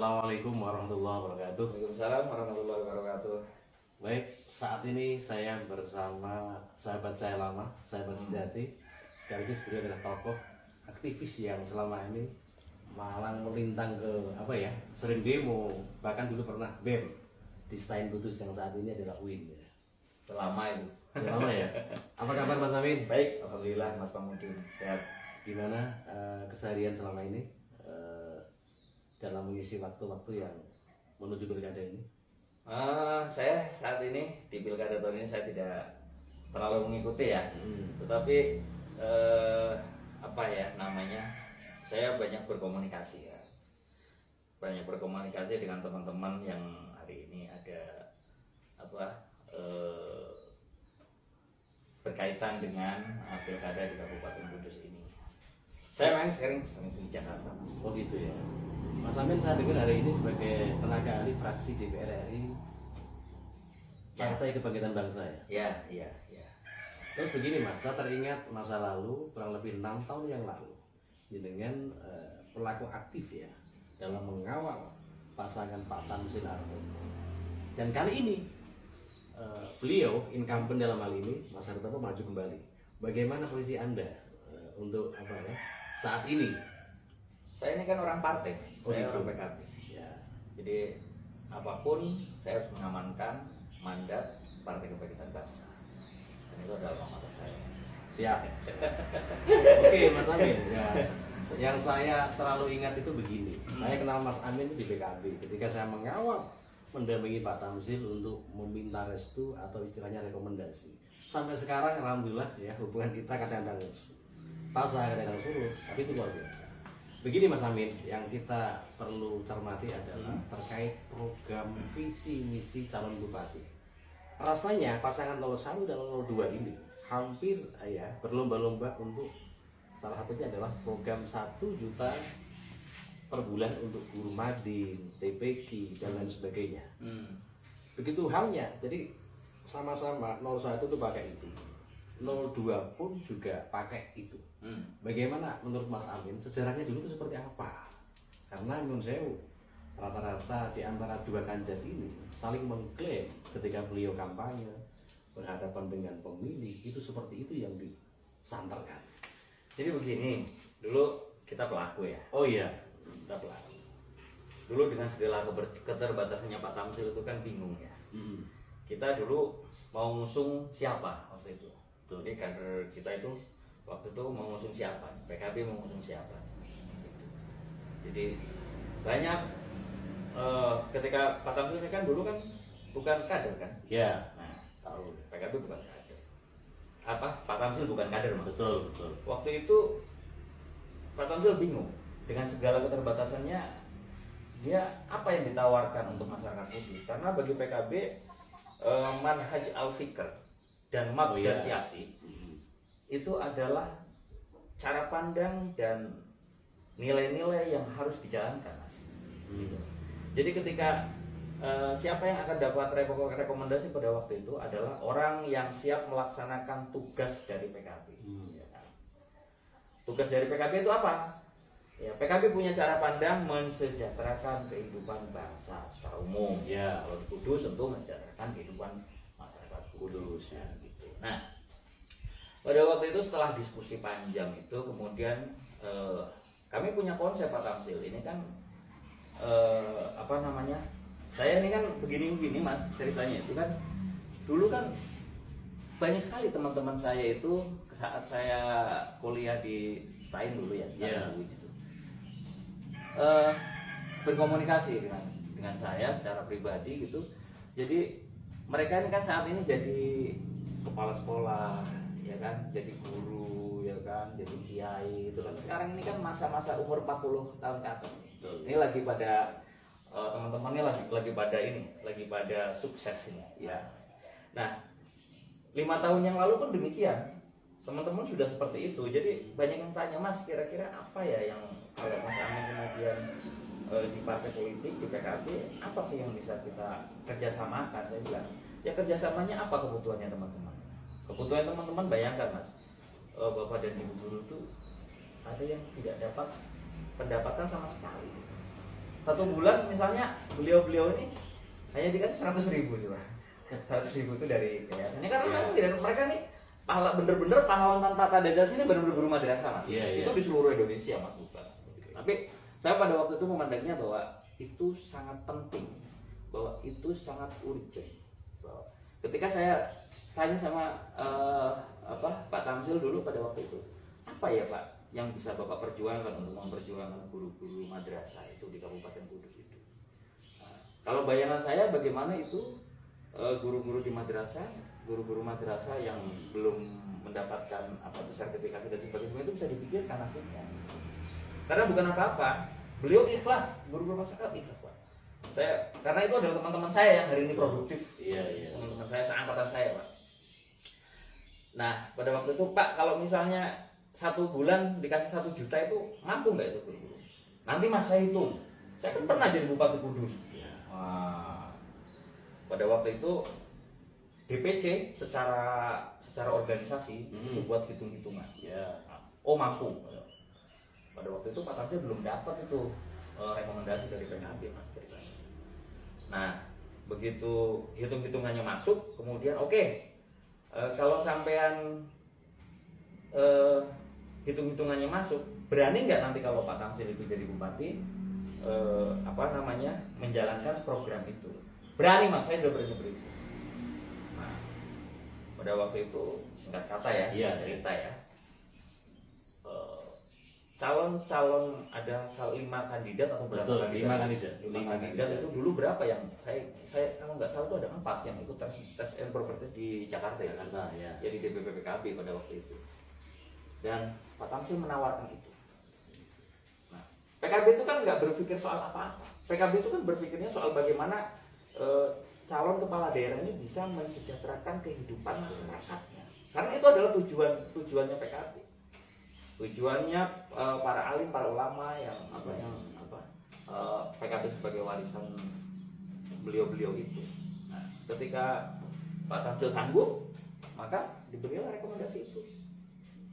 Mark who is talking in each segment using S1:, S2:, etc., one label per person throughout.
S1: Assalamualaikum warahmatullahi wabarakatuh.
S2: Waalaikumsalam warahmatullahi wabarakatuh.
S1: Baik, saat ini saya bersama sahabat saya lama, sahabat sejati. Sekaligus beliau adalah tokoh aktivis yang selama ini malang melintang ke sering demo, bahkan dulu pernah BEM di Stein Kudus yang saat ini adalah UIN. Ya.
S2: Lama itu.
S1: Sudah lama ya. Apa kabar Mas Amin?
S2: Baik, alhamdulillah Mas Pamudin. Sehat.
S1: Gimana keseharian selama ini dalam mengisi waktu-waktu yang menuju pilkada ini?
S2: Saya saat ini di pilkada tahun ini saya tidak terlalu mengikuti ya. Tetapi saya banyak berkomunikasi ya. Banyak berkomunikasi dengan teman-teman yang hari ini ada berkaitan dengan pilkada di Kabupaten Kudus ini. Saya memang sering di Jakarta.
S1: Oh gitu ya. Mas Amin, saya dengar hari ini sebagai tenaga ahli fraksi DPR RI Partai Kebangkitan Bangsa ya?
S2: Ya.
S1: Terus begini Mas, saya teringat masa lalu kurang lebih 6 tahun yang lalu dengan pelaku aktif ya dalam mengawal pasangan Pak Tamzil Hartono. Dan kali ini beliau incumbent dalam hal ini Mas Hartono maju kembali. Bagaimana posisi Anda untuk saat ini?
S2: Saya ini kan orang partai, saya
S1: gitu.
S2: orang PKB.
S1: Ya.
S2: Jadi apapun saya harus mengamankan mandat Partai Kebangkitan Bangsa. Dan itu adalah mata saya.
S1: Siap. Oke Mas Amin. Ya, yang saya terlalu ingat itu begini. Saya kenal Mas Amin di PKB ketika saya mengawal mendampingi Pak Tamzil untuk meminta restu atau istilahnya rekomendasi. Sampai sekarang alhamdulillah ya hubungan kita kadang-kadang pasang, kadang-kadang surut, tapi itu luar biasa. Begini Mas Amin, yang kita perlu cermati adalah terkait program visi misi calon bupati. Rasanya pasangan 01 dan 02 ini hampir berlomba-lomba untuk salah satunya adalah program 1 juta per bulan untuk guru mading, TPQ dan lain sebagainya. Begitu halnya, jadi sama-sama 01 itu pakai itu, 02 pun juga pakai itu. Bagaimana menurut Mas Amin sejarahnya dulu itu seperti apa? Karena menurut saya rata-rata di antara dua kandidat ini saling mengklaim ketika beliau kampanye berhadapan dengan pemilih itu seperti itu yang disantarkan.
S2: Jadi begini, dulu kita pelaku ya.
S1: Oh iya,
S2: Kita pelaku. Dulu dengan segala keterbatasannya Pak Tamzil itu kan bingung ya. Kita dulu mau ngusung siapa waktu itu. Jadi kader kita itu waktu itu mengusung siapa, PKB mengusung siapa. Jadi banyak ketika Pak Tamzil kan dulu kan bukan kader kan?
S1: ya.
S2: Nah, tahu PKB bukan kader. Pak Tamzil bukan kader Mas.
S1: Betul.
S2: Waktu itu Pak Tamzil bingung dengan segala keterbatasannya, dia apa yang ditawarkan untuk masyarakat Kudus? Karena bagi PKB manhaj al-fikr dan mabda siasi itu adalah cara pandang dan nilai-nilai yang harus dijalankan. Jadi ketika siapa yang akan dapat rekomendasi pada waktu itu adalah orang yang siap melaksanakan tugas dari PKB. Ya kan? Tugas dari PKB itu apa? Ya, PKB punya cara pandang mensejahterakan kehidupan bangsa secara umum. Ya, kalau di Kudus tentu mensejahterakan kehidupan masyarakat Kudus. Ya, gitu. Nah, pada waktu itu setelah diskusi panjang itu kemudian kami punya konsep Pak Tamzil ini kan saya ini kan begini Mas ceritanya itu kan dulu kan banyak sekali teman-teman saya itu saat saya kuliah di Stein dulu ya berkomunikasi dengan saya secara pribadi gitu. Jadi mereka ini kan saat ini jadi kepala sekolah ya kan, jadi guru ya kan, jadi kiai itu kan. Sekarang ini kan masa-masa umur 40 tahun ke atas. Ini lagi pada teman-temannya lagi pada sukses ini ya. Nah, 5 tahun yang lalu pun demikian. Teman-teman sudah seperti itu. Jadi banyak yang tanya, Mas, kira-kira apa ya yang kalau Mas Amin kemudian di partai politik, di PKB, apa sih yang bisa kita kerjasamakan? Saya bilang, ya kerjasamanya apa kebutuhannya teman-teman? Kebutuhan teman-teman bayangkan Mas, Bapak dan Ibu guru itu ada yang tidak dapat pendapatan sama sekali. satu bulan misalnya beliau ini hanya dikasih 100.000 coba. 100.000 itu dari yayasan. Ini karena memang tidak, mereka nih bener-bener pahlawan tanpa kaderisasi ini bener-bener guru madrasah mas. Itu di seluruh Indonesia mas, bukan. Tapi saya pada waktu itu memandangnya bahwa itu sangat penting, bahwa itu sangat urgent. Bahwa ketika saya tanya sama Pak Tamzil dulu pada waktu itu, apa ya Pak yang bisa Bapak perjuangkan untuk memperjuangkan guru-guru madrasah itu di Kabupaten Kudus itu? Nah, kalau bayangan saya bagaimana itu guru-guru di madrasah, guru-guru madrasah yang belum mendapatkan sertifikasi dan sebagainya itu bisa dipikirkan nasibnya. Karena bukan apa-apa, beliau ikhlas, guru-guru masyarakat ikhlas Pak. Karena itu adalah teman-teman saya yang hari ini produktif. Teman-teman saya seangkatan saya Pak. Nah pada waktu itu Pak, kalau misalnya 1 bulan dikasih 1 juta itu mampu nggak itu guru-guru? Nanti mas saya hitung. Saya kan pernah jadi Bupati Kudus. Wah. Pada waktu itu DPC secara organisasi itu buat hitung-hitungan. Oh mampu. Pada waktu itu Pak Tamzil belum dapat itu rekomendasi dari PKB mas ceritanya. Nah begitu hitung-hitungannya masuk, kemudian oke. Kalau sampean hitung-hitungannya masuk, berani nggak nanti kalau Pak Tamzil itu jadi bupati menjalankan program itu? Berani mas, saya sudah berani beribu. Nah, pada waktu itu singkat kata ya, cerita ya, calon-calon ada 5 kandidat atau berapa?
S1: Betul, 5 kandidat.
S2: 5 kandidat itu dulu berapa yang saya kalau nggak salah itu ada 4 yang ikut tes properti di Jakarta ya, ya di DPP PKB pada waktu itu. Dan Pak Tamzil menawarkan itu. Nah, PKB itu kan nggak berpikir soal apa-apa. PKB itu kan berpikirnya soal bagaimana calon kepala daerah ini bisa mensejahterakan kehidupan masyarakatnya. Karena itu adalah tujuannya PKB. Tujuannya para alim, para ulama yang PKB sebagai warisan beliau itu. Nah, ketika Pak Tamzil sanggup, maka diberilah rekomendasi itu.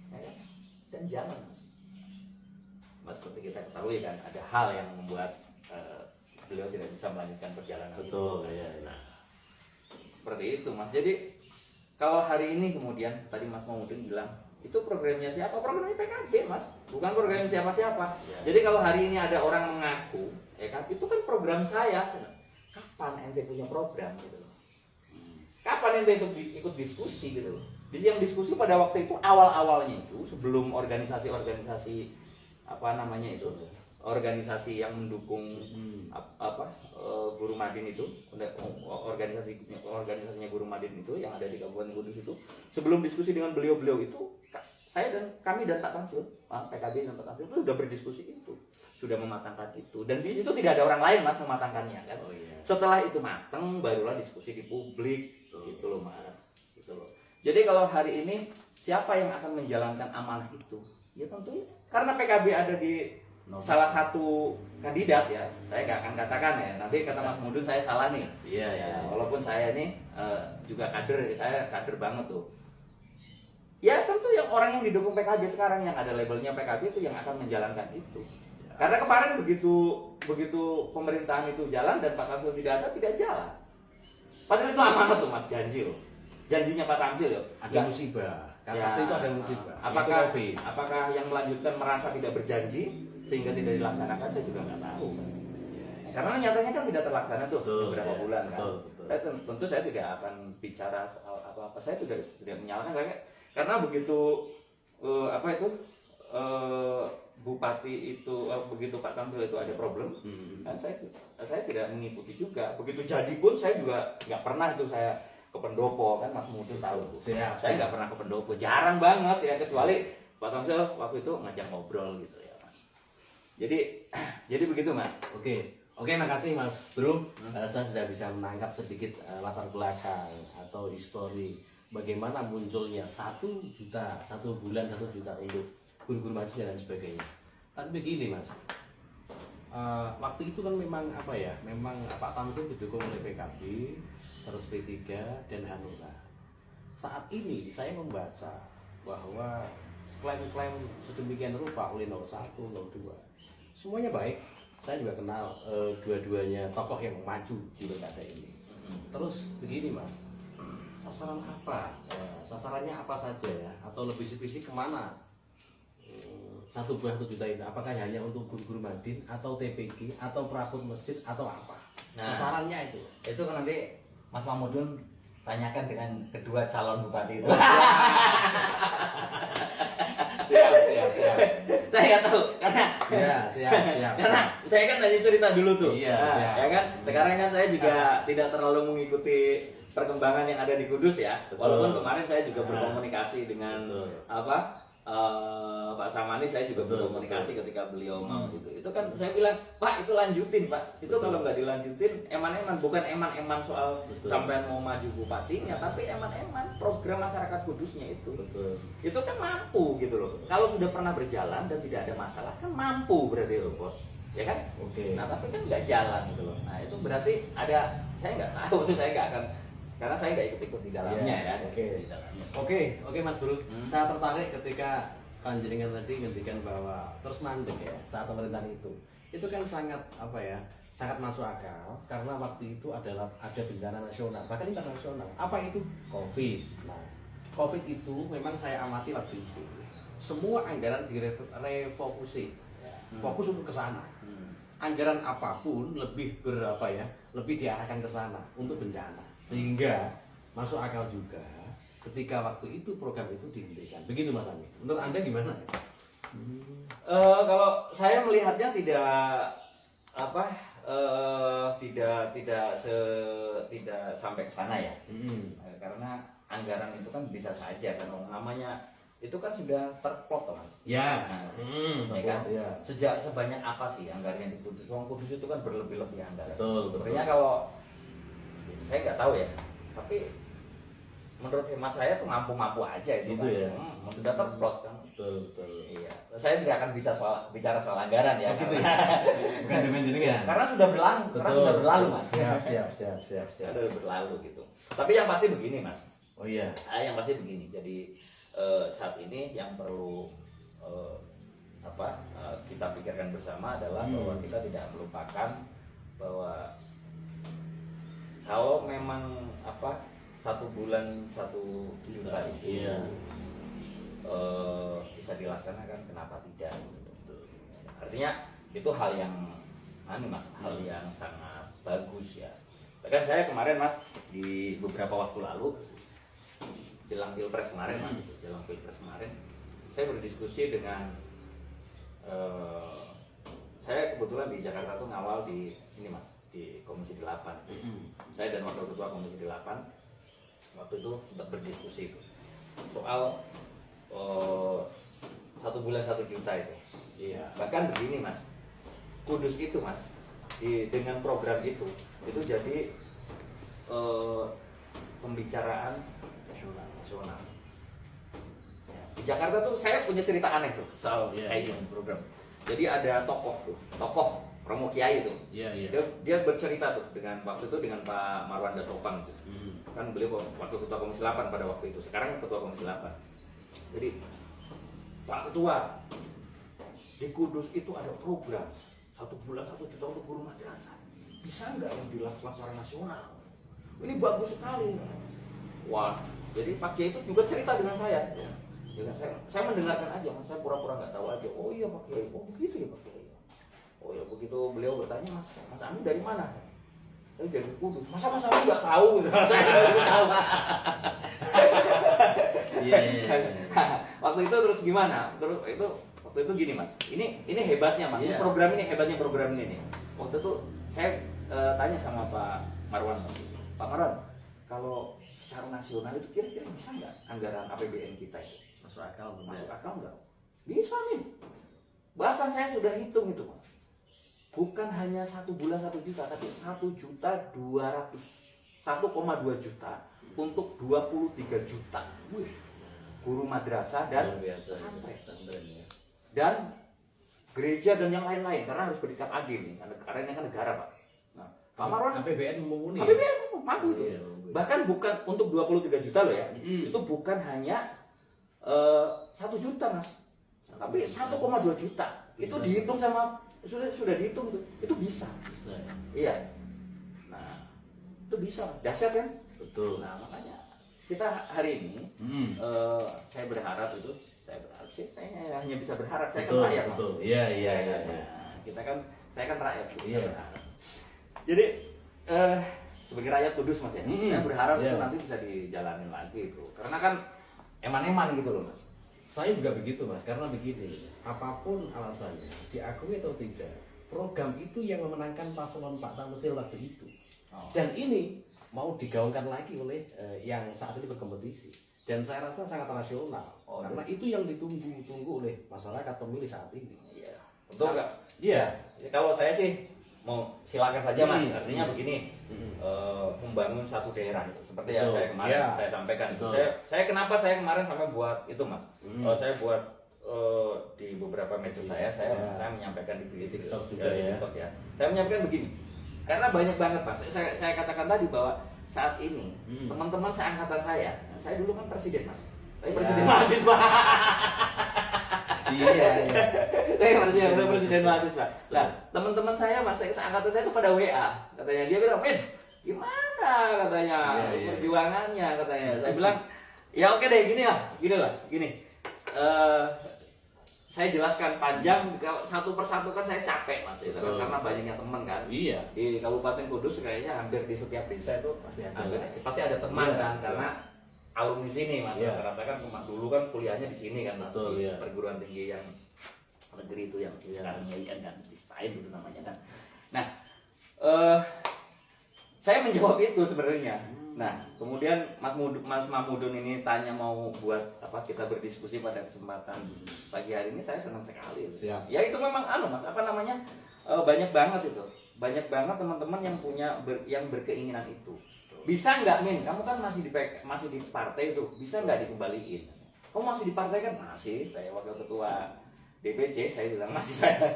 S2: Ya kan? Dan jalan mas, seperti kita ketahui kan ada hal yang membuat beliau tidak bisa melanjutkan perjalanan.
S1: Betul,
S2: itu.
S1: ya.
S2: Nah, seperti itu mas. Jadi kalau hari ini kemudian tadi Mas Maudin bilang itu programnya siapa? Programnya PKB mas, bukan programnya siapa-siapa. Jadi kalau hari ini ada orang mengaku, ya kan, itu kan program saya. Kapan ente punya program gitu loh? Kapan ente ikut diskusi gitu loh? Yang diskusi pada waktu itu awal-awalnya itu sebelum organisasi organisasi yang mendukung Guru Madin itu, organisasinya Guru Madin itu yang ada di Kabupaten Kudus itu, sebelum diskusi dengan beliau itu, kami dan Pak Tamzil, PKB dan Pak Tamzil itu sudah berdiskusi itu, sudah mematangkan itu, dan di situ tidak ada orang lain mas mematangkannya kan. Setelah itu matang barulah diskusi di publik gitu loh mas, gitu loh. Jadi kalau hari ini siapa yang akan menjalankan amanah itu? Ya tentu karena PKB ada di salah satu kandidat ya, saya nggak akan katakan ya, nanti kata Mas Mudun saya salah nih. Walaupun saya ini juga kader, saya kader banget tuh. Ya tentu yang orang yang didukung PKB sekarang yang ada labelnya PKB itu yang akan menjalankan itu. Karena kemarin begitu pemerintahan itu jalan dan Pak Tamzil tidak jalan. Padahal itu amanat tuh mas, janji loh. Janjinya Pak Tamzil ya.
S1: Ada musibah. Karena itu ada musibah.
S2: Apakah yang melanjutkan merasa tidak berjanji sehingga tidak dilaksanakan, saya juga nggak tahu. Karena nyatanya kan tidak terlaksana tuh beberapa bulan kan. Tentu saya tidak akan bicara soal apa-apa. Saya tidak menyalahkan karena begitu bupati itu begitu Pak Tamzil itu ada problem, kan saya tidak mengikuti juga. Begitu jadi pun saya juga nggak pernah itu saya ke pendopo kan, Mas Mudun tahu. Saya nggak pernah ke pendopo, jarang banget ya, kecuali Pak Tamzil waktu itu ngajak ngobrol gitu ya mas. Jadi begitu mas.
S1: Oke, makasih Mas Bro. Saya sudah bisa menangkap sedikit latar belakang atau histori bagaimana munculnya 1 juta, 1 bulan 1 juta untuk guru-guru madrasah dan sebagainya. Tapi begini Mas, waktu itu kan memang memang Pak Tamzil didukung oleh PKB, terus P3 dan Hanura. Saat ini saya membaca bahwa klaim-klaim sedemikian rupa oleh 01, 02 semuanya baik, saya juga kenal dua-duanya tokoh yang maju di pilkada ini. Terus begini Mas, sasaran apa? Sasarannya apa saja ya? Atau lebih spesifik kemana? 1 buah 1 juta ini, apakah hanya untuk guru-guru Madin atau TPG atau perabot masjid atau apa?
S2: Nah,
S1: sasarannya itu.
S2: Itu kan nanti Mas Mahmudun tanyakan dengan kedua calon bupati itu.
S1: Siap.
S2: Saya nggak tahu karena
S1: Siap.
S2: karena saya kan hanya cerita dulu tuh.
S1: Iya,
S2: Nah,
S1: siap.
S2: ya kan. Sekarang kan saya juga tidak terlalu mengikuti perkembangan yang ada di Kudus ya.
S1: Betul.
S2: Walaupun kemarin saya juga
S1: Nah.
S2: berkomunikasi dengan
S1: Betul.
S2: Pak Samani, saya juga
S1: Betul,
S2: berkomunikasi ketika beliau mau gitu. Itu kan saya bilang, Pak itu lanjutin Pak. Itu kalau nggak dilanjutin eman-eman, bukan eman-eman soal
S1: Betul.
S2: sampean mau maju bupatinya, tapi eman-eman program masyarakat Kudusnya itu.
S1: Betul.
S2: Itu kan mampu gitu loh. Kalau sudah pernah berjalan dan tidak ada masalah kan mampu berarti loh bos, ya kan?
S1: Oke.
S2: Nah tapi kan nggak jalan gitu loh. Nah itu berarti ada, saya nggak tahu, saya nggak akan, karena saya nggak ikut-ikut di dalamnya
S1: Iya,
S2: ya.
S1: oke.
S2: Di dalamnya.
S1: Oke Mas Bro. Saya tertarik ketika panjenengan tadi ngendikan bahwa terus mandek ya saat pemerintahan itu kan sangat sangat masuk akal karena waktu itu adalah ada bencana nasional bahkan internasional. Apa itu? COVID. Nah, COVID itu memang saya amati waktu itu semua anggaran direfokusi, fokus untuk ke sana. Anggaran apapun lebih lebih diarahkan ke sana untuk bencana, sehingga masuk akal juga ketika waktu itu program itu dihentikan. Begitu Mas Amin. Menurut Anda gimana?
S2: Kalau saya melihatnya tidak tidak sampai ke sana ya. Karena anggaran itu kan bisa saja kan namanya itu kan sudah terplot Mas.
S1: Ya.
S2: Nah,
S1: Ya
S2: kan?
S1: Ya.
S2: Sejak sebanyak apa sih anggaran yang di Kudus? Uang Kudus itu kan berlebih-lebih anggaran.
S1: Betul.
S2: Sebenarnya kalau saya nggak tahu ya, tapi menurut hemat saya tuh mampu-mampu aja itu
S1: Gitu
S2: kan.
S1: ya?
S2: Sudah terplot kan.
S1: Betul.
S2: Iya. Saya tidak akan bicara soal anggaran ya.
S1: Begitu
S2: karena,
S1: Bukan demand jenengan.
S2: karena sudah berlalu, Mas.
S1: Siap.
S2: Sudah berlalu gitu. Tapi yang pasti begini Mas.
S1: Oh iya.
S2: Yang pasti begini. Jadi saat ini yang perlu kita pikirkan bersama adalah bahwa kita tidak melupakan bahwa kalau memang 1 bulan 1 juta itu
S1: Iya.
S2: bisa dilaksanakan, kenapa tidak? Artinya itu hal yang Mas, hal yang sangat bagus ya. Bahkan saya kemarin Mas di beberapa waktu lalu jelang pilpres kemarin Mas, saya berdiskusi dengan saya kebetulan di Jakarta tuh ngawal di ini Mas, di Komisi 8. Saya dan wakil ketua Komisi 8 waktu itu sempat berdiskusi itu soal 1 bulan 1 juta itu.
S1: Iya.
S2: Bahkan begini Mas, Kudus itu Mas, dengan program itu jadi pembicaraan nasional. Di Jakarta tuh saya punya cerita aneh tuh soal kayak gini program. Jadi ada tokoh Romo Kiai itu.
S1: Iya.
S2: Dia bercerita tuh dengan waktu itu dengan Pak Marwanda Sopang tuh. Kan beliau waktu ketua Komisi 8 pada waktu itu. Sekarang ketua Komisi 8. Jadi Pak Ketua, di Kudus itu ada program 1 bulan 1 juta untuk guru madrasah. Bisa nggak yang dilakukan secara nasional? Ini bagus sekali. Wah, jadi Pak Kiai itu juga cerita dengan saya. Ya, saya mendengarkan aja, Mas. Saya pura-pura nggak tahu aja. Oh iya Pak Kiai, oh begitu ya Pak Kiai. Oh ya begitu beliau bertanya, Mas Amin dari mana? Dari Kudus. Masa Mas Amin nggak tahu? Saya nggak tahu.
S1: Iya.
S2: Waktu itu terus gimana? Waktu itu gini Mas. Ini hebatnya Mas.
S1: Iya.
S2: Hebatnya program ini nih. Waktu itu saya tanya sama Pak Marwan. Pak Marwan, kalau secara nasional itu kira-kira bisa nggak anggaran APBN kita itu?
S1: Masuk akal
S2: nggak? Bisa nih. Bahkan saya sudah hitung itu Mas. Bukan hanya 1 bulan 1 juta, tapi 1,2 juta untuk 23 juta. Wih, guru madrasah dan pesantren ya. Dan gereja dan yang lain-lain karena harus berikat adil nih, karena ini kan negara Pak. Nah, Pak Marwan
S1: APBN mumpuni.
S2: APBN mampu itu.
S1: Iya.
S2: Bahkan bukan untuk 23 juta loh ya. Itu bukan hanya 1 juta Mas, tapi 1,2 juta. Itu dihitung sama sudah dihitung tuh, itu bisa.
S1: Bisa ya.
S2: Iya. Nah, itu bisa, dahsyat kan?
S1: Betul.
S2: Nah, makanya kita hari ini saya berharap sih, saya hanya bisa berharap. Saya
S1: Betul,
S2: kan rakyat, Mas.
S1: betul. Iya, iya, iya.
S2: Nah, kita kan, saya kan rakyat, kita
S1: Iya.
S2: berharap. Jadi sebagai rakyat Kudus, Mas ya, saya berharap
S1: Iya.
S2: itu nanti bisa dijalanin lagi itu, karena kan eman-eman gitu loh, Mas.
S1: Saya juga begitu Mas, karena begini, apapun alasannya, diakui atau tidak, program itu yang memenangkan paslon Pak Tamzil waktu itu.
S2: Oh.
S1: Dan ini mau digaungkan lagi oleh yang saat ini berkompetisi. Dan saya rasa sangat rasional,
S2: Oh,
S1: karena itu yang ditunggu oleh masyarakat pemilih saat ini.
S2: Iya. Betul nggak?
S1: Iya.
S2: Ya, kalau saya sih mau silakan saja, Mas. Artinya
S1: Hmm.
S2: begini, membangun satu daerah itu. Seperti yang
S1: Betul.
S2: saya kemarin
S1: Iya.
S2: saya sampaikan.
S1: Betul.
S2: Saya kenapa saya kemarin sampai buat itu, Mas? Saya buat di beberapa media saya
S1: Iya.
S2: menyampaikan di
S1: TikTok juga ya.
S2: TikTok ya. Saya menyampaikan begini. Karena banyak banget, Mas. Saya katakan tadi bahwa saat ini teman-teman seangkatan saya dulu kan presiden, Mas. Saya
S1: Iya.
S2: presiden mahasiswa.
S1: Iya, iya.
S2: Saya presiden mahasiswa. Lah, teman-teman saya, Mas, seangkatan saya itu pada WA. Katanya dia bilang, "Men, gimana?" katanya,
S1: Iya, iya.
S2: perjuangannya katanya. Saya bilang, "Ya oke deh, gini lah, gini. Saya jelaskan panjang, kalau satu persatu kan saya capek, Mas, itu kan,
S1: Betul.
S2: karena banyaknya teman kan.
S1: Iya.
S2: Di Kabupaten Kudus kayaknya hampir di setiap desa itu pasti ada teman
S1: Iya,
S2: kan,
S1: iya.
S2: karena alumni sini, Mas.
S1: Iya.
S2: Rata-rata kan dulu kan kuliahnya di sini kan, Mas.
S1: Betul,
S2: Di
S1: iya.
S2: perguruan tinggi yang negeri itu yang sekarang IAIN kan, di STAIN itu namanya kan. Nah, saya menjawab itu sebenarnya. Nah, kemudian Mas Mahmudun ini tanya mau buat apa, kita berdiskusi pada kesempatan pagi hari ini, saya senang sekali.
S1: Siap.
S2: Ya itu memang Mas, apa namanya, banyak banget itu. Banyak banget teman-teman yang yang berkeinginan itu. Bisa nggak, Min? Kamu kan masih di partai itu, bisa nggak dikembaliin? Kamu masih di partai kan? Masih. Saya wakil ketua DPC, saya bilang masih saya.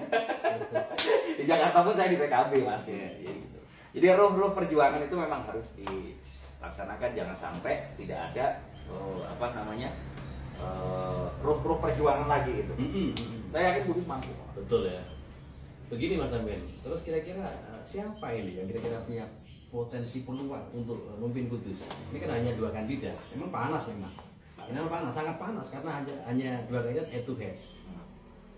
S2: Di Jakarta pun saya di PKB masih. Ya, gitu. Jadi roh perjuangan itu memang harus dilaksanakan, jangan sampai tidak ada roh perjuangan lagi gitu. Saya yakin Kudus mampu.
S1: Betul ya. Begini Mas Amin, terus kira-kira siapa ini yang kira-kira punya potensi peluang untuk memimpin Kudus? Ini kan hanya 2 kandidat, memang panas memang. Ini memang panas, sangat panas karena hanya 2 kandidat head to head.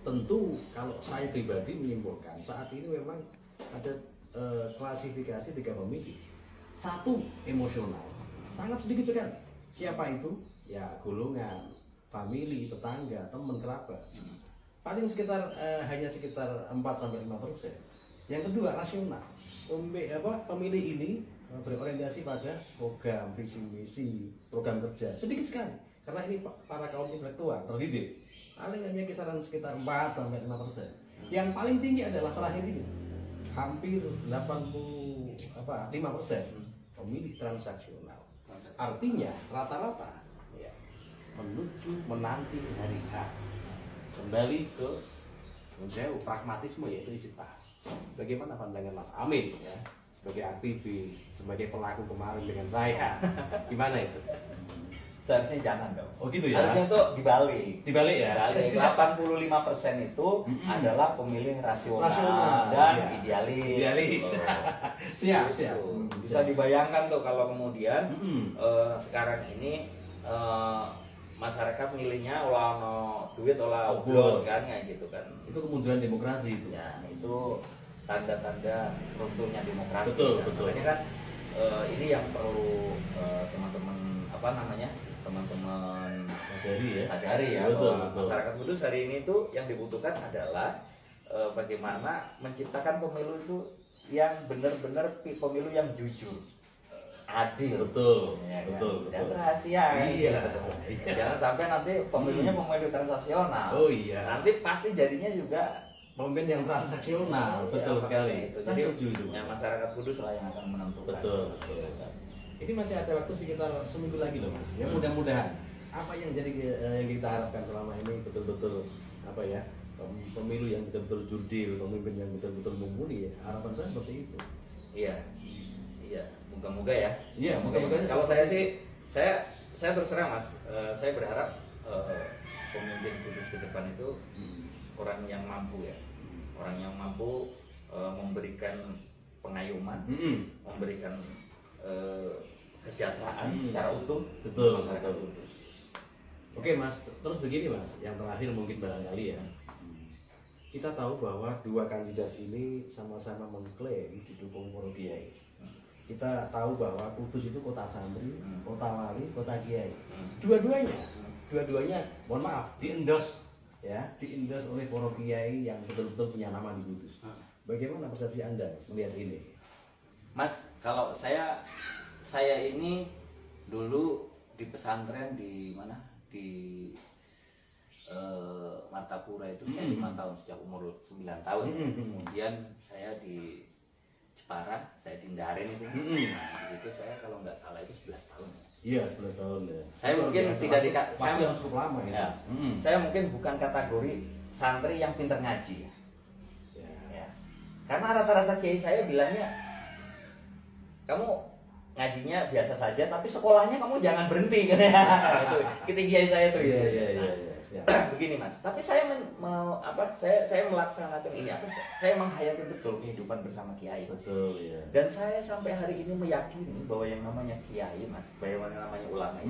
S1: Tentu kalau saya pribadi menyimpulkan saat ini memang ada klasifikasi 3 pemilih. 1 emosional, sangat sedikit sekali. Siapa itu? Ya golongan, famili, tetangga, teman, kerabat. Paling hanya sekitar 4-5%. Yang kedua rasional. Pemilih ini berorientasi pada program, visi misi, program kerja sedikit sekali. Karena ini para kaum intelektual terdidik. Paling hanya kisaran sekitar 4-5%. Yang paling tinggi adalah terakhir ini. Hampir 85% pemilih transaksional. Artinya rata-rata ya, menanti hari H. Kembali ke pragmatisme, yaitu isi tas. Bagaimana pandangan Mas Amin ya, sebagai aktivis, sebagai pelaku kemarin dengan saya, gimana itu?
S2: Seharusnya jangan dong.
S1: Oh gitu ya?
S2: Harusnya itu dibalik.
S1: Dibalik ya?
S2: Dibalik. 85% itu adalah pemilih rasional dan
S1: iya.
S2: idealis.
S1: Idealis.
S2: Oh.
S1: Siap,
S2: Gitu.
S1: siap.
S2: Bisa dibayangkan tuh kalau kemudian sekarang ini masyarakat milihnya olah no duit olah bos kan, kayak gitu kan.
S1: Itu kemunduran demokrasi itu.
S2: Ya, itu tanda-tanda runtuhnya demokrasi.
S1: Betul,
S2: kan.
S1: betul.
S2: Makanya kan ini yang perlu teman-teman sadari ya,
S1: betul,
S2: bahwa
S1: betul.
S2: masyarakat Kudus hari ini tuh yang dibutuhkan adalah bagaimana menciptakan pemilu itu yang benar-benar pemilu yang jujur, adil,
S1: Betul,
S2: ya,
S1: betul,
S2: kan? Dan
S1: betul.
S2: rahasia.
S1: Iya.
S2: Gitu. Jangan sampai nanti pemilunya pemilu transaksional.
S1: Oh iya.
S2: Nanti pasti jadinya juga
S1: Pemimpin yang transaksional, betul
S2: ya,
S1: sekali.
S2: itu.
S1: Saya
S2: Jadi
S1: setuju itu.
S2: ya, masyarakat Kudus lah yang akan menentukan.
S1: Betul, betul. Ini masih ada waktu sekitar seminggu lagi loh Mas. Ya mudah-mudahan apa yang yang kita harapkan selama ini betul-betul pemilu yang betul-betul jurdil, pemimpin yang betul-betul mumpuni. Harapan saya seperti itu.
S2: Iya, iya. Moga-moga ya.
S1: Iya, moga-moga.
S2: Kalau saya sih, saya terus terang Mas, saya berharap pemimpin Kudus ke depan itu orang yang mampu ya. orang yang mampu memberikan pengayuman, memberikan kesejahteraan secara utuh
S1: Betul,
S2: masyarakat
S1: betul.
S2: Kudus.
S1: Oke Mas, terus begini Mas, yang terakhir mungkin barangkali ya. Kita tahu bahwa dua kandidat ini sama-sama mengklaim didukung para kiai. Kita tahu bahwa Kudus itu kota santri, kota wali, kota kiai. Dua-duanya, mohon maaf, diendorse oleh para kiai yang betul-betul punya nama di Kudus. Bagaimana persepsi Anda melihat ini?
S2: Mas, kalau saya ini dulu di pesantren di mana? Di Martapura itu saya 5 tahun sejak umur 9 tahun. Kemudian saya di Jepara, saya di Ndaren itu. Nah, itu saya kalau nggak salah itu 11 tahun.
S1: Iya, 11 tahun ya.
S2: Saya mungkin tidak
S1: saya yang cukup lama ya.
S2: Saya mungkin bukan kategori santri yang pintar ngaji. Ya. Karena rata-rata kiai saya bilangnya, kamu ngajinya biasa saja, tapi sekolahnya kamu jangan berhenti. Itu kiai saya tuh. Begini Mas, tapi saya saya melaksanakan ini, saya menghayati betul kehidupan bersama kiai.
S1: Betul ya.
S2: Dan saya sampai hari ini meyakini bahwa yang namanya kiai Mas, bahwa yang namanya ulama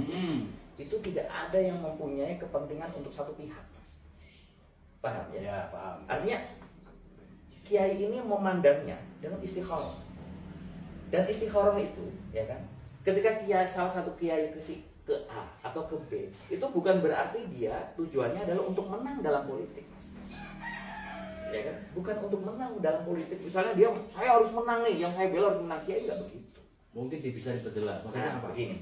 S2: itu tidak ada yang mempunyai kepentingan untuk satu pihak Mas. Paham ya?
S1: Ya, paham.
S2: Artinya kiai ini memandangnya dengan istikharah. Dan istikharah itu, ya kan? Ketika kiai salah satu kiai ke A atau ke B, itu bukan berarti dia tujuannya adalah untuk menang dalam politik, Mas. Ya kan? Bukan untuk menang dalam politik. Misalnya saya harus menang nih, yang saya bela harus menang, kiai nggak begitu.
S1: Mungkin bisa diperjelas. Maksudnya apa?
S2: Begini.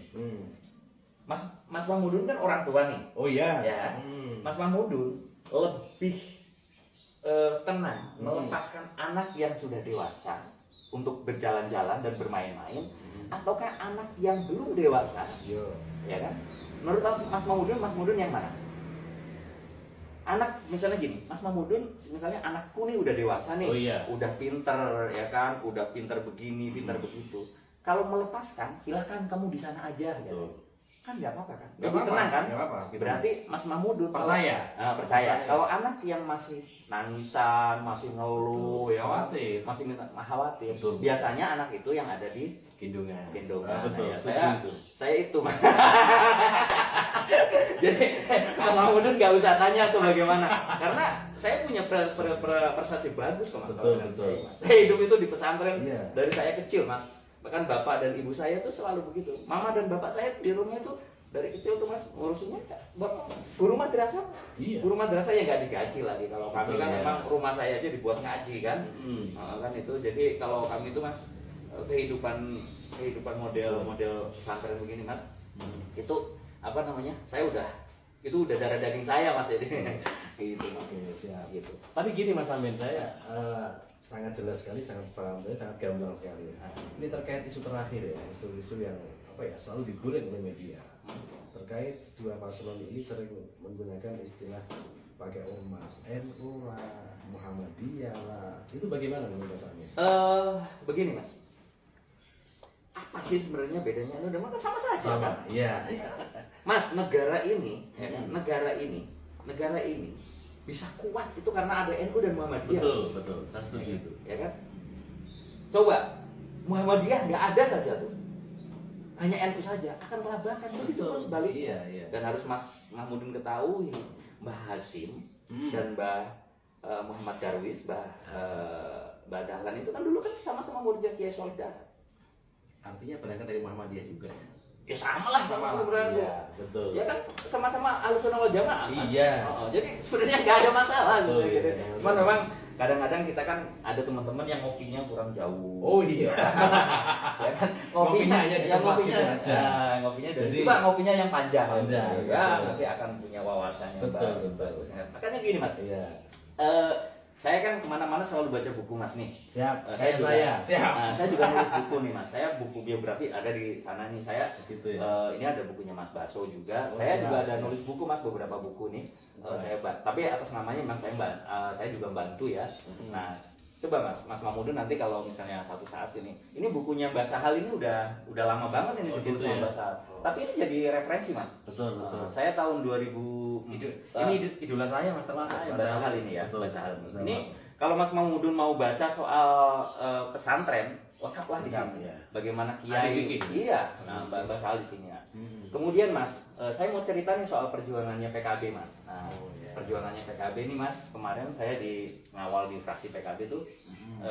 S2: Mas Mahmudun kan orang tua nih.
S1: Oh iya.
S2: Ya. Mas Mahmudun lebih tenang melepaskan anak yang sudah dewasa untuk berjalan-jalan dan bermain-main, ataukah anak yang belum dewasa, ya kan? Menurut Mas Mahmudun yang mana? Anak misalnya gini, Mas Mahmudun misalnya anakku nih udah dewasa nih, udah pinter ya kan, udah pinter begini, pinter begitu. Kalau melepaskan, silahkan kamu di sana aja, gitu. Kan nggak apa-apa kan? Lebih tenang kan? Berarti Mas Mahmudun
S1: percaya.
S2: Percaya. Kalau anak yang masih nangisan, masih ngeluh, ya
S1: khawatir,
S2: masih minta khawatir. Biasanya anak itu yang ada di
S1: gendongan.
S2: Betul. Ya, saya itu. Jadi Mas Mahmudun nggak usah tanya tuh bagaimana. Karena saya punya persepsi bagus kok Mas.
S1: Betul.
S2: Saya hidup itu di pesantren dari saya kecil Mas. Bahkan bapak dan ibu saya tuh selalu begitu. Mama dan bapak saya di rumah itu dari kecil tuh Mas ngurusinnya bapak guru madrasah. Guru madrasah ya nggak digaji lagi. Kalau kami kan memang rumah saya aja dibuat ngaji kan. Kan itu. Jadi kalau kami itu Mas kehidupan model pesantren begini Mas. Itu apa namanya? Saya itu udah darah daging saya Mas jadi. Gitu.
S1: Oke, siap. Gitu. Tapi gini Mas Amin, saya sangat jelas sekali, sangat paham, saya sangat gamblang sekali. Ini terkait isu terakhir ya, isu yang selalu digoreng oleh media. Terkait dua paslon ini sering menggunakan istilah pakai ormas, NU lah, Muhammadiyah lah. Itu bagaimana menurut Mas Amin?
S2: Begini Mas. Apa sih sebenarnya bedanya NU dan sama saja kan?
S1: Iya.
S2: Mas, negara ini bisa kuat itu karena ada NU dan Muhammadiyah.
S1: Betul. Saya setuju itu.
S2: Ya kan? Coba Muhammadiyah nggak ada saja tuh. Hanya NU saja akan kelabakan. Begitu terus balik.
S1: Iya.
S2: Dan harus Mas Mahmudun ketahui Mbah Hasim dan Mbah Muhammad Darwis, Mbah Dahlan itu kan dulu kan sama-sama muridnya Kiai Soleh Dahlan.
S1: Artinya berangkat dari Muhammadiyah juga.
S2: Ya sama lah berarti.
S1: Iya, betul.
S2: Ya kan sama-sama Ahlussunnah wal Jamaah.
S1: Iya.
S2: Jadi sebenarnya nggak ada masalah gitu.
S1: Iya.
S2: Cuman memang kadang-kadang kita kan ada teman-teman yang ngopinya kurang jauh.
S1: Oh iya.
S2: Ya kan
S1: Ngopinya hanya di tempat
S2: ngopinya
S1: situ aja.
S2: Ngopinya dari
S1: Jadi,
S2: coba ngopinya yang panjang.
S1: Ya,
S2: betul. Nanti akan punya wawasan yang bagus. Makanya gini Mas.
S1: Iya.
S2: Saya kan kemana-mana selalu baca buku Mas nih.
S1: Siap.
S2: Saya
S1: Siap.
S2: juga nulis buku nih Mas. Saya buku biografi ada di sana nih. Saya
S1: gitu ya.
S2: ini ada bukunya Mas Baso juga. Saya juga ada nulis buku Mas, beberapa buku nih. Tapi atas namanya memang saya juga bantu ya. Nah, coba Mas Mahmudun nanti kalau misalnya satu saat ini bukunya Mbak Sahal ini udah lama banget ini
S1: gitu ya?
S2: Mbak Sahal. Tapi ini jadi referensi Mas.
S1: Betul.
S2: Saya tahun 2000
S1: Ini idola saya Mas termasuk.
S2: Mbak Sahal ini ya.
S1: Betul.
S2: Mbak Sahal. Ini kalau Mas Mamudun mau baca soal pesantren, lengkaplah di sini.
S1: Ya.
S2: Bagaimana
S1: Ada
S2: kiai,
S1: bikin.
S2: iya, nah bahas hal di sini ya.
S1: Hmm.
S2: Kemudian Mas, saya mau cerita nih soal perjuangannya PKB Mas. Nah,
S1: Oh, iya.
S2: perjuangannya PKB nih Mas, kemarin saya ngawal di fraksi PKB tuh,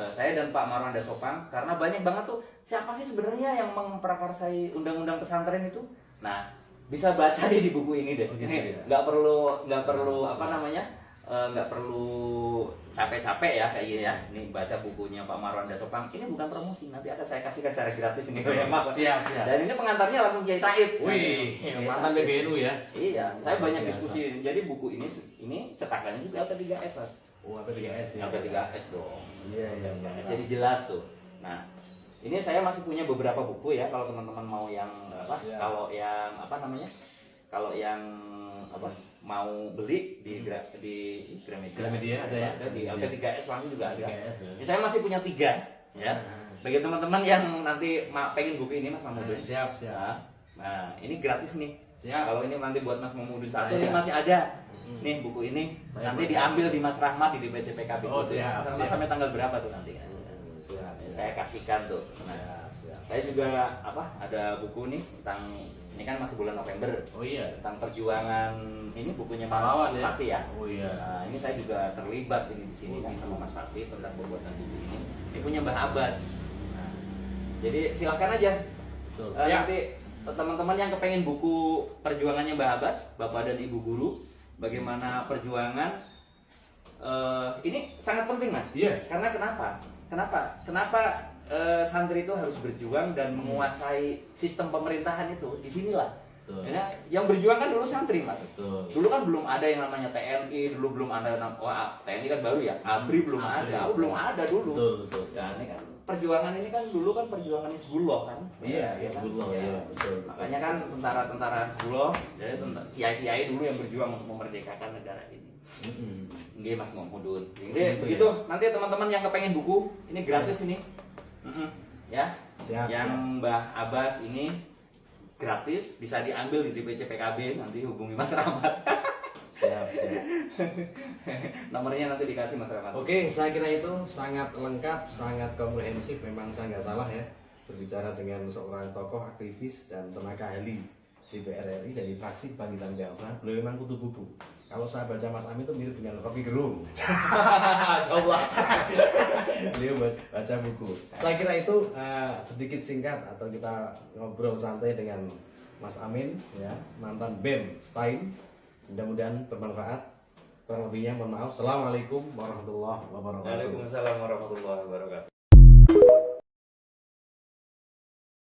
S2: saya dan Pak Marwan Dasopang, karena banyak banget tuh siapa sih sebenarnya yang memprakarsai undang-undang pesantren itu. Nah, bisa baca di buku ini deh.
S1: Oh, gitu
S2: Ini
S1: ya.
S2: nggak perlu apa namanya, nggak perlu capek-capek ya kayak gini ya. Ini baca bukunya Pak Marwan Dasopang. Ini bukan promosi, nanti akan saya kasihkan secara gratis ini ya Mas.
S1: Siap, siap.
S2: Dan ini pengantarnya langsung Kiai Said.
S1: Wih,
S2: Kiai
S1: mantan
S2: Said.
S1: PBNU ya.
S2: Iya, saya banyak
S1: Biasa.
S2: diskusi. Jadi buku ini cetakannya juga LP3S Mas.
S1: Oh, AP3S ya.
S2: LP3S dong.
S1: Iya, iya, iya.
S2: Jadi jelas tuh. Nah, ini saya masih punya beberapa buku ya kalau teman-teman mau yang apa?
S1: Siap.
S2: Kalau yang apa namanya? Kalau yang apa? Mau beli di
S1: Gramedia ada ya?
S2: Ada di LP3S langsung juga ada.
S1: LP3S ya.
S2: Ini saya masih punya 3 ya. Bagi teman-teman yang nanti pengen buku ini Mas Mamudun.
S1: Siap, siap.
S2: Nah, ini gratis nih.
S1: Siap.
S2: Kalau ini nanti buat Mas Mamudun satu
S1: Saya.
S2: ini masih ada.
S1: Hmm.
S2: Nih buku ini
S1: Saya
S2: nanti
S1: buat
S2: diambil
S1: saya.
S2: di Mas Rahmat di DPC PKB.
S1: Oh, siap,
S2: Karena
S1: siap.
S2: sampai tanggal berapa tuh nanti?
S1: Siap, siap.
S2: Saya kasihkan tuh. Nah,
S1: Siap, siap.
S2: saya juga apa? Ada buku nih tentang ini kan masih bulan November
S1: Oh iya.
S2: tentang perjuangan ini bukunya Mas
S1: Pahlawan ya?
S2: Fatih ya.
S1: Oh iya.
S2: Nah, ini saya juga terlibat ini di sini kan sama Mas Fatih tentang pembuatan buku ini. Ini punya Mbah Abbas. Nah, jadi silahkan aja.
S1: Betul.
S2: Nanti teman-teman yang kepengen buku perjuangannya Mbah Abbas, Bapak dan Ibu Guru, bagaimana perjuangan ini sangat penting Mas.
S1: Iya.
S2: Karena kenapa santri itu harus berjuang dan menguasai sistem pemerintahan itu di sinilah.
S1: Betul.
S2: Ya, yang berjuang kan dulu santri Mas.
S1: Betul.
S2: Dulu kan belum ada yang namanya TNI, dulu belum ada TNI kan baru ya. ABRI belum
S1: ABRI.
S2: ada, belum ada dulu.
S1: Betul, betul.
S2: Ya, ini kan perjuangan ini kan dulu kan perjuangan Hizbullah kan.
S1: Iya,
S2: Ya kan?
S1: Hizbullah,
S2: Ya.
S1: iya, betul.
S2: Makanya kan tentara-tentara Hizbullah, jadi kiai-kiai dulu yang berjuang untuk memerdekakan negara ini. Nggih Mas Mamudun. Jadi
S1: Begitu,
S2: begitu.
S1: ya.
S2: Nanti teman-teman yang kepengen buku, ini gratis ini. Ya.
S1: Siap,
S2: Yang
S1: siap.
S2: Mbah Abbas ini gratis, bisa diambil di DPC PKB, nanti hubungi Mas Rahmat.
S1: Siap, siap.
S2: Nomornya nanti dikasih Mas Rahmat.
S1: Oke, saya kira itu sangat lengkap, sangat komprehensif. Memang saya nggak salah ya berbicara dengan seorang tokoh aktivis dan tenaga ahli DPR RI dari fraksi Kebangkitan Bangsa. Beliau memang kutu buku. Kalau saya baca Mas Amin itu mirip dengan Rocky Gerung.
S2: Coba.
S1: Beliau baca buku. Saya kira itu sedikit singkat atau kita ngobrol santai dengan Mas Amin, ya, mantan BEM STAIN. Mudah-mudahan bermanfaat. Kurang lebihnya mohon maaf. Assalamualaikum warahmatullahi wabarakatuh.
S2: Waalaikumsalam warahmatullahi wabarakatuh.